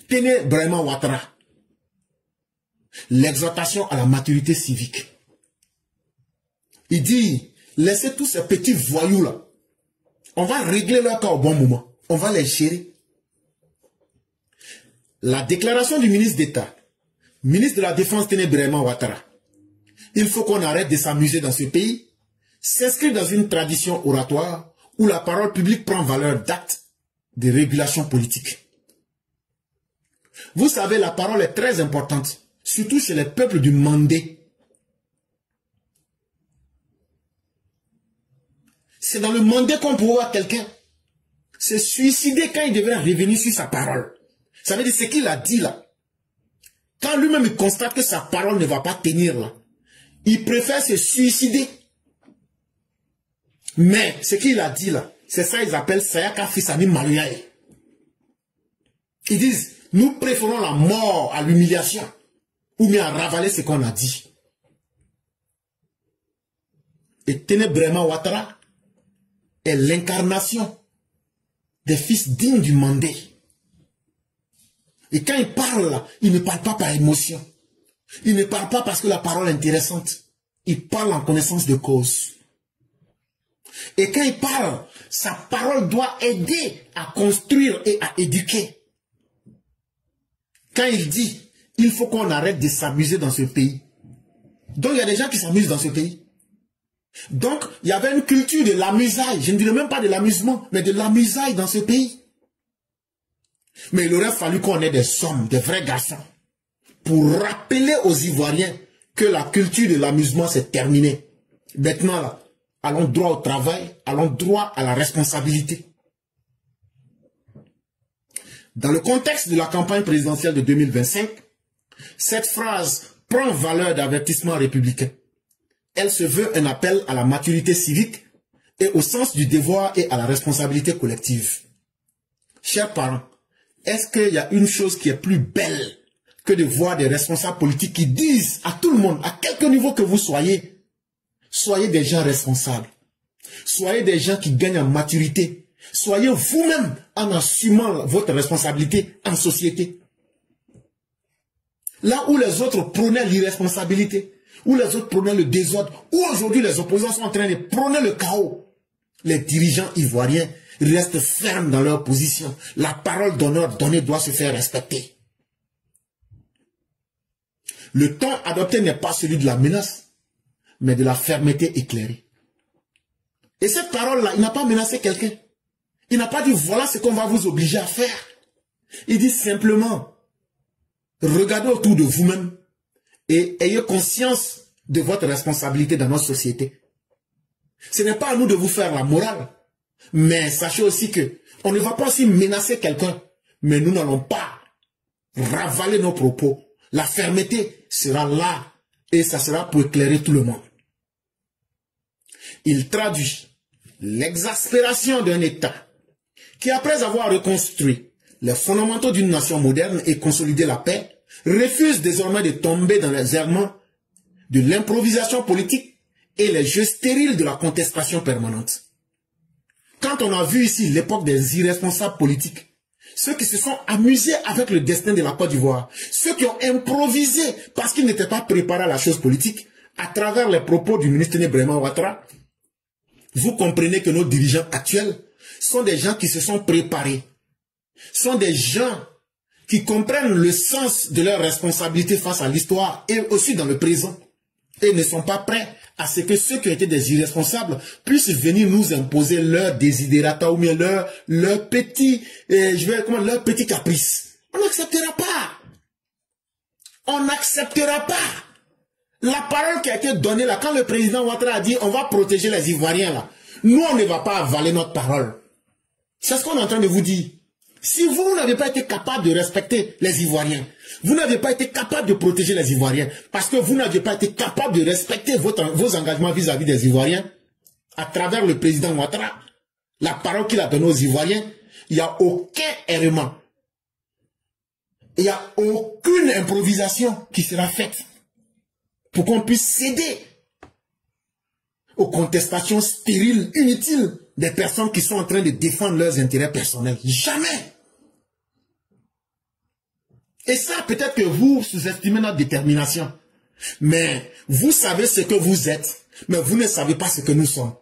Téné Brahima Ouattara. L'exhortation à la maturité civique. Il dit, laissez tous ces petits voyous-là. On va régler leur cas au bon moment. On va les gérer. La déclaration du ministre d'État, ministre de la Défense Téné Brahima Ouattara. Il faut qu'on arrête de s'amuser dans ce pays, s'inscrit dans une tradition oratoire où la parole publique prend valeur d'acte de régulation politique. Vous savez, la parole est très importante, surtout chez les peuples du Mandé. C'est dans le Mandé qu'on peut voir quelqu'un se suicider quand il devrait revenir sur sa parole. Ça veut dire ce qu'il a dit là. Quand lui-même il constate que sa parole ne va pas tenir là, il préfère se suicider. Mais ce qu'il a dit là, c'est ça qu'ils appellent Sayaka Fissani Maluyae. Ils disent, nous préférons la mort à l'humiliation, ou bien à ravaler ce qu'on a dit. Et Téné Brahima Ouattara est l'incarnation des fils dignes du Mandé. Et quand il parle là, il ne parle pas par émotion. Il ne parle pas parce que la parole est intéressante. Il parle en connaissance de cause. Et quand il parle, sa parole doit aider à construire et à éduquer. Quand il dit, il faut qu'on arrête de s'amuser dans ce pays. Donc il y a des gens qui s'amusent dans ce pays. Donc il y avait une culture de l'amusaille. Je ne dirais même pas de l'amusement, mais de l'amusaille dans ce pays. Mais il aurait fallu qu'on ait des hommes, des vrais garçons, pour rappeler aux Ivoiriens que la culture de l'amusement s'est terminée. Maintenant là, allons droit au travail, allons droit à la responsabilité. Dans le contexte de la campagne présidentielle de 2025, cette phrase prend valeur d'avertissement républicain. Elle se veut un appel à la maturité civique et au sens du devoir et à la responsabilité collective. Chers parents, est-ce qu'il y a une chose qui est plus belle que de voir des responsables politiques qui disent à tout le monde, à quelque niveau que vous soyez, soyez des gens responsables. Soyez des gens qui gagnent en maturité. Soyez vous-même en assumant votre responsabilité en société. Là où les autres prônaient l'irresponsabilité, où les autres prônaient le désordre, où aujourd'hui les opposants sont en train de prôner le chaos, les dirigeants ivoiriens restent fermes dans leur position. La parole d'honneur donnée doit se faire respecter. Le ton adopté n'est pas celui de la menace, mais de la fermeté éclairée. Et cette parole-là, il n'a pas menacé quelqu'un. Il n'a pas dit, voilà ce qu'on va vous obliger à faire. Il dit simplement, regardez autour de vous-même et ayez conscience de votre responsabilité dans notre société. Ce n'est pas à nous de vous faire la morale, mais sachez aussi que on ne va pas aussi menacer quelqu'un, mais nous n'allons pas ravaler nos propos. La fermeté sera là et ça sera pour éclairer tout le monde. Il traduit l'exaspération d'un État qui, après avoir reconstruit les fondamentaux d'une nation moderne et consolidé la paix, refuse désormais de tomber dans les errements de l'improvisation politique et les jeux stériles de la contestation permanente. Quand on a vu ici l'époque des irresponsables politiques, ceux qui se sont amusés avec le destin de la Côte d'Ivoire, ceux qui ont improvisé parce qu'ils n'étaient pas préparés à la chose politique, à travers les propos du ministre Téné Brahima Ouattara, vous comprenez que nos dirigeants actuels sont des gens qui se sont préparés, sont des gens qui comprennent le sens de leur responsabilité face à l'histoire et aussi dans le présent, et ne sont pas prêts à ce que ceux qui ont été des irresponsables puissent venir nous imposer leur désidérata ou bien leur petit caprice. On n'acceptera pas. On n'acceptera pas. La parole qui a été donnée là, quand le président Ouattara a dit on va protéger les Ivoiriens là, nous on ne va pas avaler notre parole. C'est ce qu'on est en train de vous dire. Si vous n'avez pas été capable de respecter les Ivoiriens, vous n'avez pas été capable de protéger les Ivoiriens, parce que vous n'avez pas été capable de respecter vos engagements vis-à-vis des Ivoiriens, à travers le président Ouattara, la parole qu'il a donnée aux Ivoiriens, il n'y a aucun errement. Il n'y a aucune improvisation qui sera faite pour qu'on puisse céder aux contestations stériles, inutiles des personnes qui sont en train de défendre leurs intérêts personnels. Jamais. Et ça, peut-être que vous sous-estimez notre détermination. Mais vous savez ce que vous êtes, mais vous ne savez pas ce que nous sommes.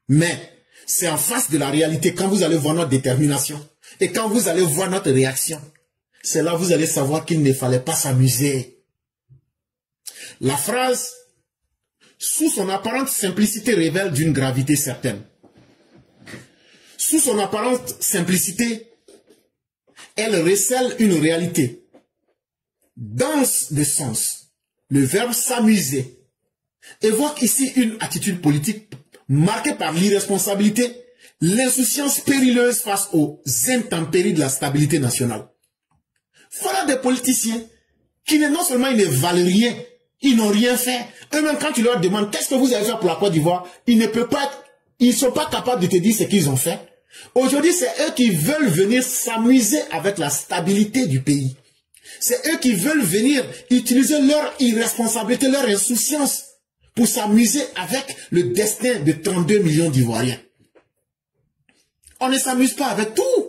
Mais c'est en face de la réalité, quand vous allez voir notre détermination et quand vous allez voir notre réaction, c'est là que vous allez savoir qu'il ne fallait pas s'amuser. La phrase, sous son apparente simplicité, révèle d'une gravité certaine. Sous son apparente simplicité, elle recèle une réalité. Dense de sens, le verbe s'amuser évoque ici une attitude politique marquée par l'irresponsabilité, l'insouciance périleuse face aux intempéries de la stabilité nationale. Voilà des politiciens qui non seulement ils ne valent rien, ils n'ont rien fait. Eux-mêmes, quand tu leur demandes qu'est-ce que vous avez fait pour la Côte d'Ivoire, ils ne sont pas capables de te dire ce qu'ils ont fait. Aujourd'hui, c'est eux qui veulent venir s'amuser avec la stabilité du pays. C'est eux qui veulent venir utiliser leur irresponsabilité, leur insouciance pour s'amuser avec le destin de 32 millions d'Ivoiriens. On ne s'amuse pas avec tout.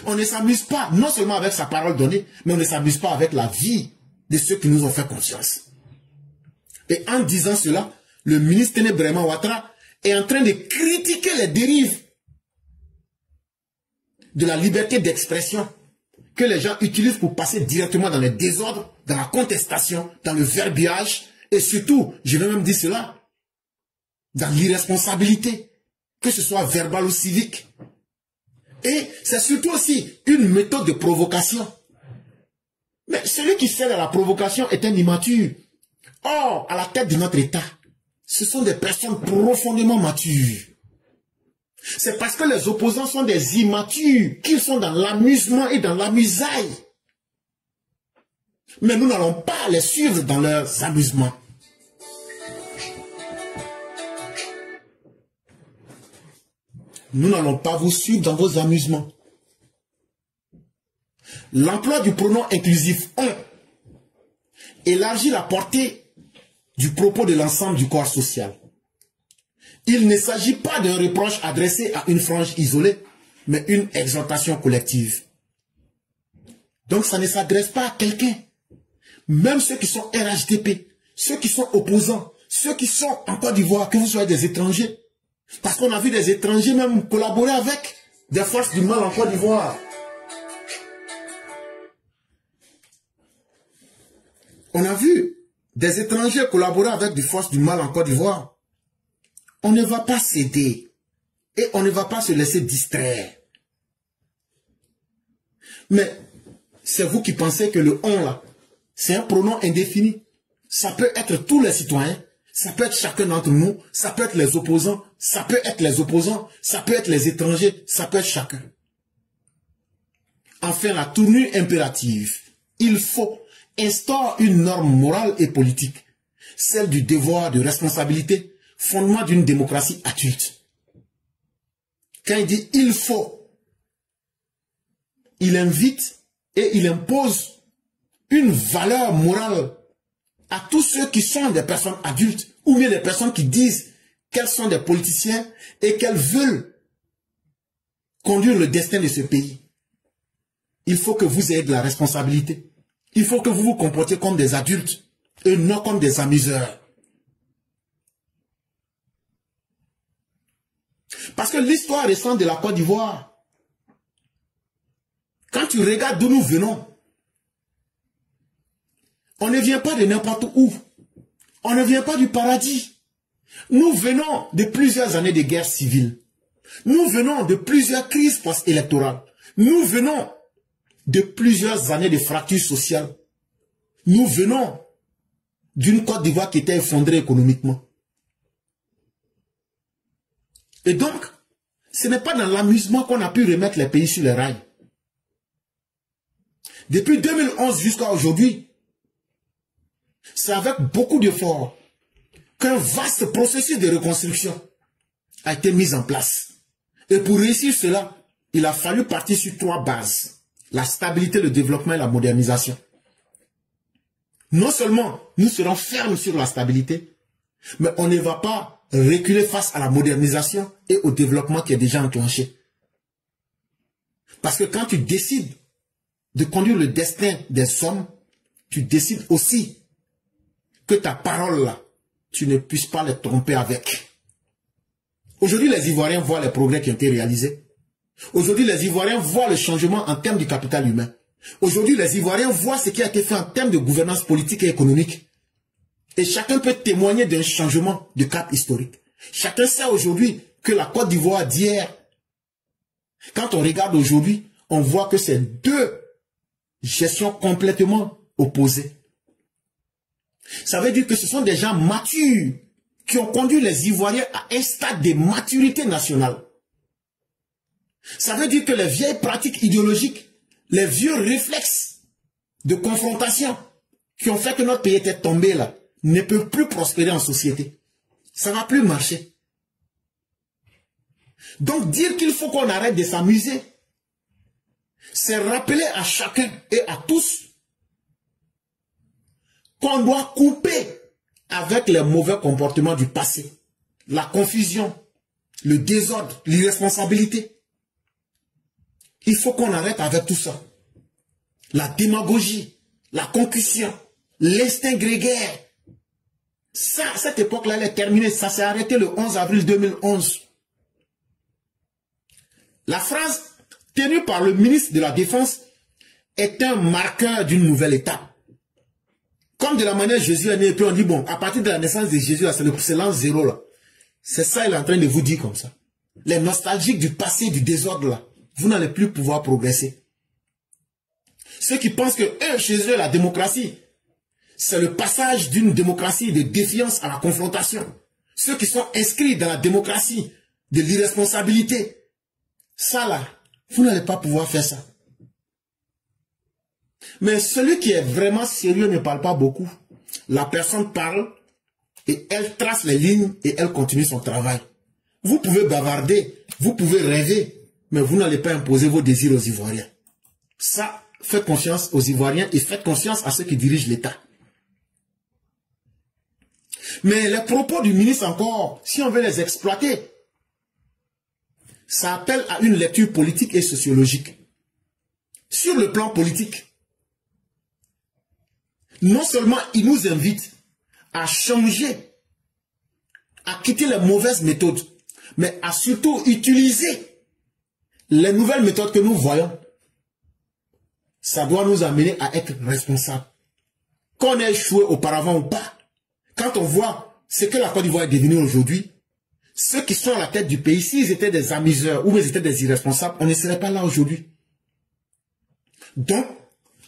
On ne s'amuse pas non seulement avec sa parole donnée, mais on ne s'amuse pas avec la vie de ceux qui nous ont fait confiance. Et en disant cela, le ministre Téné Ouattara est en train de critiquer les dérives de la liberté d'expression que les gens utilisent pour passer directement dans les désordres, dans la contestation, dans le verbiage, et surtout, je vais même dire cela, dans l'irresponsabilité, que ce soit verbal ou civique. Et c'est surtout aussi une méthode de provocation. Mais celui qui sert à la provocation est un immature. Or, à la tête de notre État, ce sont des personnes profondément matures. C'est parce que les opposants sont des immatures qu'ils sont dans l'amusement et dans l'amusaille. Mais nous n'allons pas les suivre dans leurs amusements. Nous n'allons pas vous suivre dans vos amusements. L'emploi du pronom inclusif « on » élargit la portée du propos de l'ensemble du corps social. Il ne s'agit pas d'un reproche adressé à une frange isolée, mais une exhortation collective. Donc ça ne s'adresse pas à quelqu'un. Même ceux qui sont RHDP, ceux qui sont opposants, ceux qui sont en Côte d'Ivoire, que vous soyez des étrangers. Parce qu'on a vu des étrangers même collaborer avec des forces du mal en Côte d'Ivoire. On a vu des étrangers collaborer avec des forces du mal en Côte d'Ivoire. On ne va pas céder et on ne va pas se laisser distraire. Mais c'est vous qui pensez que le « on » là, c'est un pronom indéfini. Ça peut être tous les citoyens, ça peut être chacun d'entre nous, ça peut être les opposants, ça peut être les opposants, ça peut être les étrangers, ça peut être chacun. Enfin, la tournure impérative, il faut instaurer une norme morale et politique, celle du devoir de responsabilité, fondement d'une démocratie adulte. Quand il dit « il faut », il invite et il impose une valeur morale à tous ceux qui sont des personnes adultes ou bien des personnes qui disent qu'elles sont des politiciens et qu'elles veulent conduire le destin de ce pays. Il faut que vous ayez de la responsabilité. Il faut que vous vous comportiez comme des adultes et non comme des amuseurs. Parce que l'histoire récente de la Côte d'Ivoire, quand tu regardes d'où nous venons, on ne vient pas de n'importe où. On ne vient pas du paradis. Nous venons de plusieurs années de guerre civile. Nous venons de plusieurs crises post-électorales. Nous venons de plusieurs années de fractures sociales. Nous venons d'une Côte d'Ivoire qui était effondrée économiquement. Et donc, ce n'est pas dans l'amusement qu'on a pu remettre les pays sur les rails. Depuis 2011 jusqu'à aujourd'hui, c'est avec beaucoup d'efforts qu'un vaste processus de reconstruction a été mis en place. Et pour réussir cela, il a fallu partir sur 3 bases. La stabilité, le développement et la modernisation. Non seulement nous serons fermes sur la stabilité, mais on ne va pas reculer face à la modernisation et au développement qui est déjà enclenché. Parce que quand tu décides de conduire le destin des hommes, tu décides aussi que ta parole là, tu ne puisses pas les tromper avec. Aujourd'hui, les Ivoiriens voient les progrès qui ont été réalisés. Aujourd'hui, les Ivoiriens voient le changement en termes du capital humain. Aujourd'hui, les Ivoiriens voient ce qui a été fait en termes de gouvernance politique et économique. Et chacun peut témoigner d'un changement de cap historique. Chacun sait aujourd'hui que la Côte d'Ivoire d'hier, quand on regarde aujourd'hui, on voit que c'est deux gestions complètement opposées. Ça veut dire que ce sont des gens matures qui ont conduit les Ivoiriens à un stade de maturité nationale. Ça veut dire que les vieilles pratiques idéologiques, les vieux réflexes de confrontation qui ont fait que notre pays était tombé là, ne peuvent plus prospérer en société. Ça ne va plus marcher. Donc dire qu'il faut qu'on arrête de s'amuser, c'est rappeler à chacun et à tous qu'on doit couper avec les mauvais comportements du passé, la confusion, le désordre, l'irresponsabilité. Il faut qu'on arrête avec tout ça. La démagogie, la concussion, l'instinct grégaire. Ça, cette époque-là, elle est terminée. Ça s'est arrêté le 11 avril 2011. La phrase tenue par le ministre de la Défense est un marqueur d'une nouvelle étape. Comme de la manière Jésus est né, et puis on dit, bon, à partir de la naissance de Jésus, c'est l'an zéro, là. C'est ça, il est en train de vous dire comme ça. Les nostalgiques du passé, du désordre, là, vous n'allez plus pouvoir progresser. Ceux qui pensent que eux, chez eux, la démocratie, c'est le passage d'une démocratie de défiance à la confrontation. Ceux qui sont inscrits dans la démocratie de l'irresponsabilité, ça là, vous n'allez pas pouvoir faire ça. Mais celui qui est vraiment sérieux ne parle pas beaucoup. La personne parle et elle trace les lignes et elle continue son travail. Vous pouvez bavarder, vous pouvez rêver, mais vous n'allez pas imposer vos désirs aux Ivoiriens. Ça, faites confiance aux Ivoiriens et faites confiance à ceux qui dirigent l'État. Mais les propos du ministre encore, si on veut les exploiter, ça appelle à une lecture politique et sociologique. Sur le plan politique, non seulement il nous invite à changer, à quitter les mauvaises méthodes, mais à surtout utiliser les nouvelles méthodes que nous voyons. Ça doit nous amener à être responsables. Qu'on ait échoué auparavant ou pas, quand on voit ce que la Côte d'Ivoire est devenue aujourd'hui, ceux qui sont à la tête du pays, s'ils étaient des amuseurs ou ils étaient des irresponsables, on ne serait pas là aujourd'hui. Donc,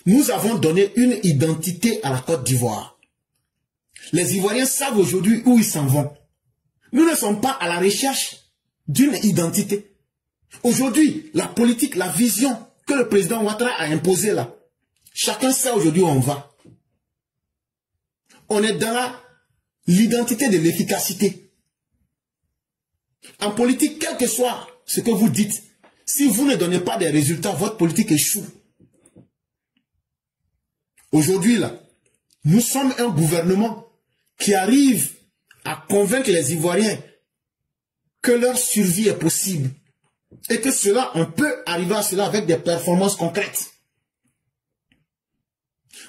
nous avons donné une identité à la Côte d'Ivoire. Les Ivoiriens savent aujourd'hui où ils s'en vont. Nous ne sommes pas à la recherche d'une identité. Aujourd'hui, la politique, la vision que le président Ouattara a imposée là, chacun sait aujourd'hui où on va. On est dans l'identité de l'efficacité. En politique, quel que soit ce que vous dites, si vous ne donnez pas des résultats, votre politique échoue. Aujourd'hui, là, nous sommes un gouvernement qui arrive à convaincre les Ivoiriens que leur survie est possible. Et que cela, on peut arriver à cela avec des performances concrètes.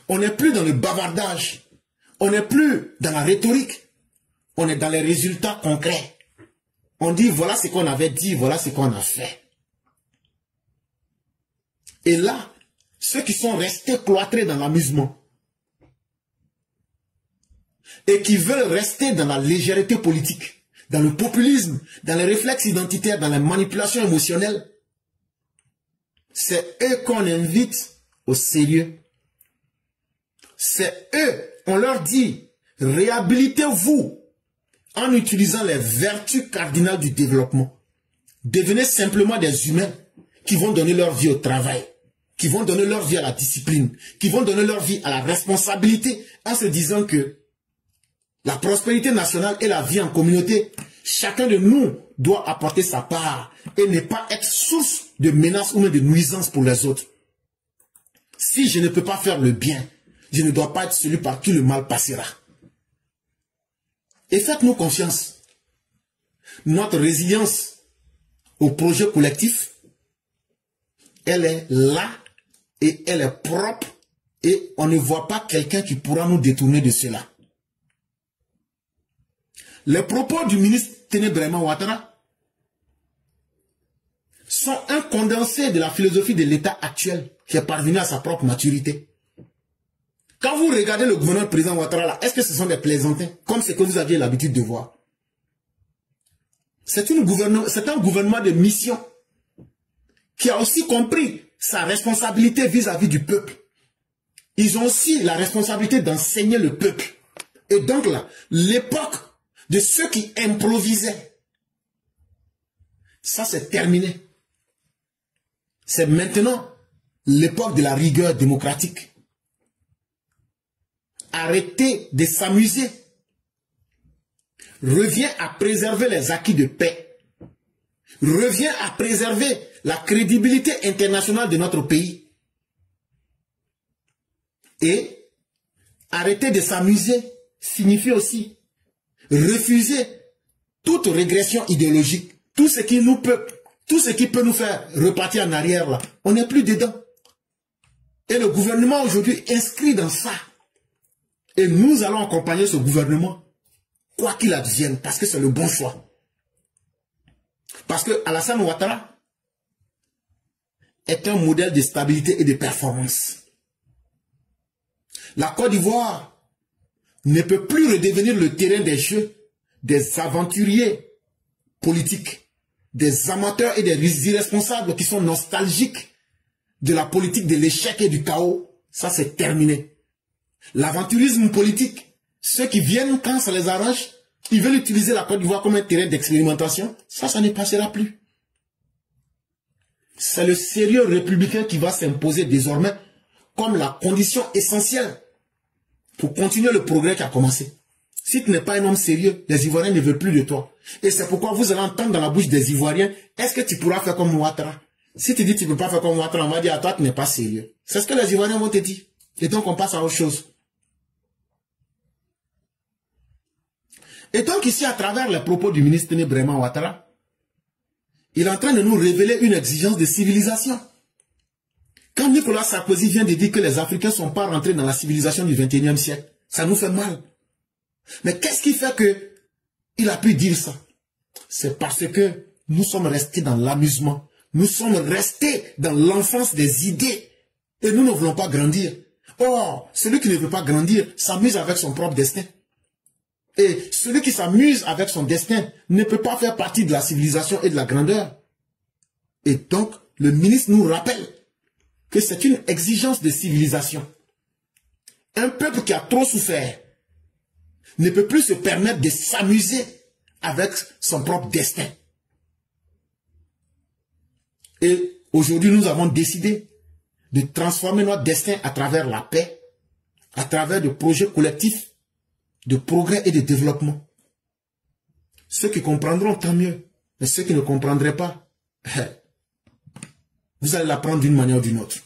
On n'est plus dans le bavardage. On n'est plus dans la rhétorique. On est dans les résultats concrets. On dit, voilà ce qu'on avait dit, voilà ce qu'on a fait. Et là, ceux qui sont restés cloîtrés dans l'amusement et qui veulent rester dans la légèreté politique, dans le populisme, dans les réflexes identitaires, dans les manipulations émotionnelles, c'est eux qu'on invite au sérieux. C'est eux, on leur dit, réhabilitez-vous en utilisant les vertus cardinales du développement. Devenez simplement des humains qui vont donner leur vie au travail, qui vont donner leur vie à la discipline, qui vont donner leur vie à la responsabilité, en se disant que la prospérité nationale et la vie en communauté, chacun de nous doit apporter sa part et ne pas être source de menaces ou même de nuisances pour les autres. Si je ne peux pas faire le bien, je ne dois pas être celui par qui le mal passera. Et faites-nous confiance. Notre résilience au projet collectif, elle est là et elle est propre et on ne voit pas quelqu'un qui pourra nous détourner de cela. Les propos du ministre Téné-Braima Ouattara sont un condensé de la philosophie de l'État actuel qui est parvenu à sa propre maturité. Quand vous regardez le gouvernement du président Ouattara là, est-ce que ce sont des plaisantins comme ce que vous aviez l'habitude de voir? C'est un gouvernement de mission qui a aussi compris sa responsabilité vis-à-vis du peuple. Ils ont aussi la responsabilité d'enseigner le peuple. Et donc là, l'époque de ceux qui improvisaient, ça c'est terminé. C'est maintenant l'époque de la rigueur démocratique. Arrêtez de s'amuser. Reviens à préserver les acquis de paix. Reviens à préserver la crédibilité internationale de notre pays. Et arrêter de s'amuser signifie aussi refuser toute régression idéologique. Tout ce qui peut nous faire repartir en arrière là, on n'est plus dedans. Et le gouvernement aujourd'hui inscrit dans ça. Et nous allons accompagner ce gouvernement quoi qu'il advienne, parce que c'est le bon choix. Parce que Alassane Ouattara est un modèle de stabilité et de performance. La Côte d'Ivoire ne peut plus redevenir le terrain des jeux des aventuriers politiques, des amateurs et des irresponsables qui sont nostalgiques de la politique de l'échec et du chaos. Ça, c'est terminé. L'aventurisme politique, ceux qui viennent quand ça les arrange, ils veulent utiliser la Côte d'Ivoire comme un terrain d'expérimentation. Ça ne passera plus. C'est le sérieux républicain qui va s'imposer désormais comme la condition essentielle pour continuer le progrès qui a commencé. Si tu n'es pas un homme sérieux, les Ivoiriens ne veulent plus de toi. Et c'est pourquoi vous allez entendre dans la bouche des Ivoiriens, est-ce que tu pourras faire comme Ouattara? Si tu dis que tu ne peux pas faire comme Ouattara, on va dire à toi, tu n'es pas sérieux. C'est ce que les Ivoiriens vont te dire. Et donc on passe à autre chose. Et donc ici, à travers les propos du ministre Téné-Braima Ouattara, il est en train de nous révéler une exigence de civilisation. Quand Nicolas Sarkozy vient de dire que les Africains ne sont pas rentrés dans la civilisation du 21e siècle, ça nous fait mal. Mais qu'est-ce qui fait qu'il a pu dire ça? C'est parce que nous sommes restés dans l'amusement. Nous sommes restés dans l'enfance des idées. Et nous ne voulons pas grandir. Or, celui qui ne veut pas grandir s'amuse avec son propre destin. Et celui qui s'amuse avec son destin ne peut pas faire partie de la civilisation et de la grandeur. Et donc, le ministre nous rappelle que c'est une exigence de civilisation. Un peuple qui a trop souffert ne peut plus se permettre de s'amuser avec son propre destin. Et aujourd'hui, nous avons décidé de transformer notre destin à travers la paix, à travers des projets collectifs de progrès et de développement. Ceux qui comprendront, tant mieux. Mais ceux qui ne comprendraient pas, vous allez l'apprendre d'une manière ou d'une autre.